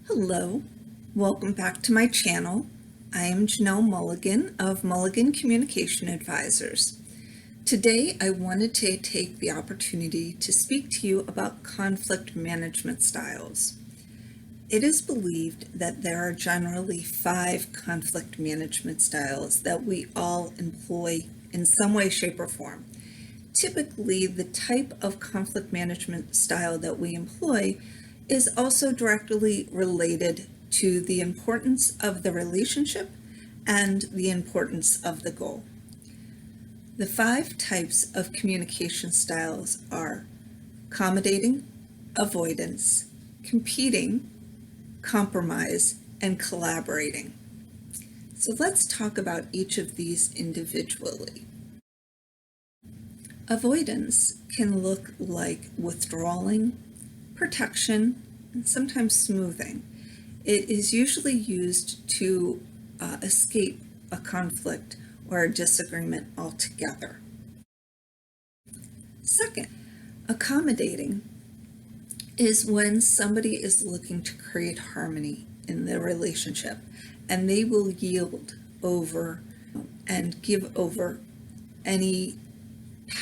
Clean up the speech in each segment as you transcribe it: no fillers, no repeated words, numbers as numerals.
Hello, welcome back to my channel. I am Janelle Mulligan of Mulligan Communication Advisors. Today I wanted to take the opportunity to speak to you about conflict management styles. It is believed that there are generally 5 conflict management styles that we all employ in some way, shape, or form. Typically, the type of conflict management style that we employ is also directly related to the importance of the relationship and the importance of the goal. The 5 types of communication styles are accommodating, avoidance, competing, compromise, and collaborating. So let's talk about each of these individually. Avoidance can look like withdrawing, protection, and sometimes smoothing. It is usually used to escape a conflict or a disagreement altogether. Second, accommodating is when somebody is looking to create harmony in the relationship, and they will yield over and give over any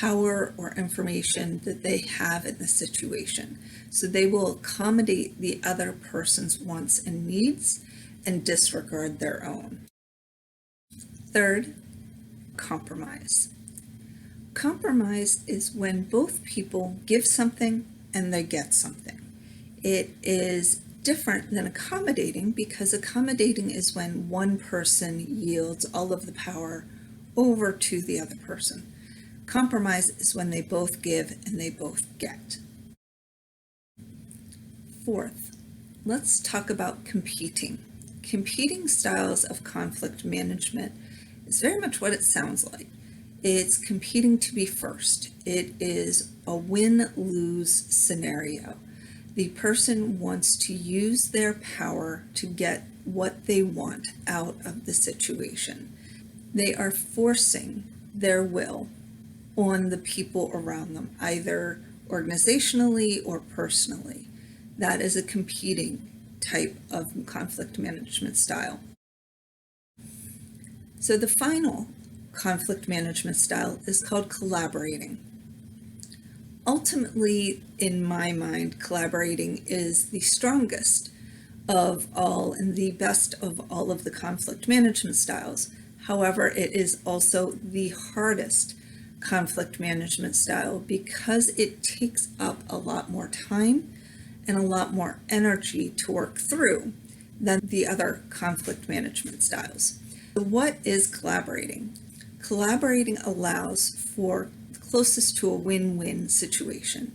power or information that they have in the situation. So they will accommodate the other person's wants and needs and disregard their own. Third, compromise. Compromise is when both people give something and they get something. It is different than accommodating because accommodating is when one person yields all of the power over to the other person. Compromise is when they both give and they both get. Fourth, let's talk about competing. Competing styles of conflict management is very much what it sounds like. It's competing to be first. It is a win-lose scenario. The person wants to use their power to get what they want out of the situation. They are forcing their will on the people around them, either organizationally or personally. That is a competing type of conflict management style. So the final conflict management style is called collaborating. Ultimately, in my mind, collaborating is the strongest of all and the best of all of the conflict management styles. However, it is also the hardest conflict management style because it takes up a lot more time and a lot more energy to work through than the other conflict management styles. So what is collaborating? Collaborating allows for closest to a win-win situation.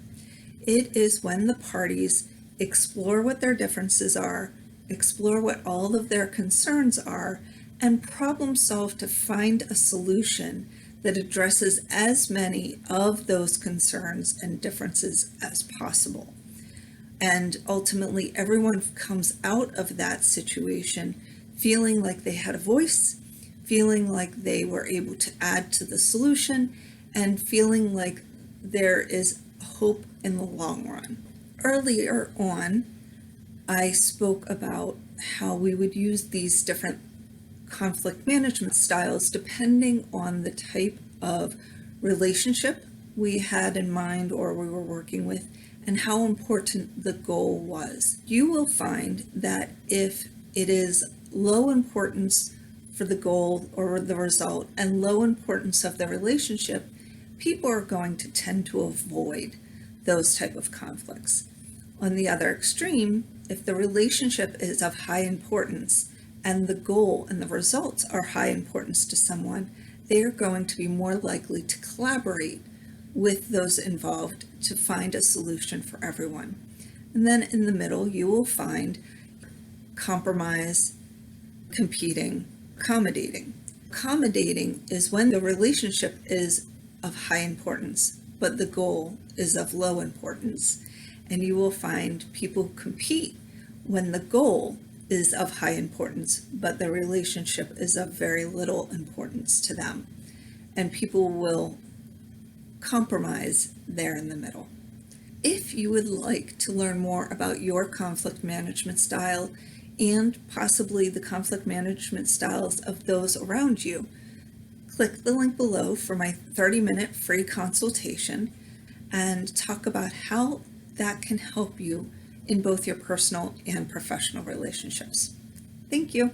It is when the parties explore what their differences are, explore what all of their concerns are, and problem solve to find a solution that addresses as many of those concerns and differences as possible. And ultimately, everyone comes out of that situation feeling like they had a voice, feeling like they were able to add to the solution, and feeling like there is hope in the long run. Earlier on, I spoke about how we would use these different conflict management styles depending on the type of relationship we had in mind or we were working with and how important the goal was. You will find that if it is low importance for the goal or the result and low importance of the relationship, people are going to tend to avoid those type of conflicts. On the other extreme, if the relationship is of high importance and the goal and the results are high importance to someone, they are going to be more likely to collaborate with those involved to find a solution for everyone. And then in the middle, you will find compromise, competing, accommodating. Accommodating is when the relationship is of high importance, but the goal is of low importance. And you will find people compete when the goal is of high importance, but the relationship is of very little importance to them. And people will compromise there in the middle. If you would like to learn more about your conflict management style and possibly the conflict management styles of those around you, click the link below for my 30-minute free consultation and talk about how that can help you in both your personal and professional relationships. Thank you.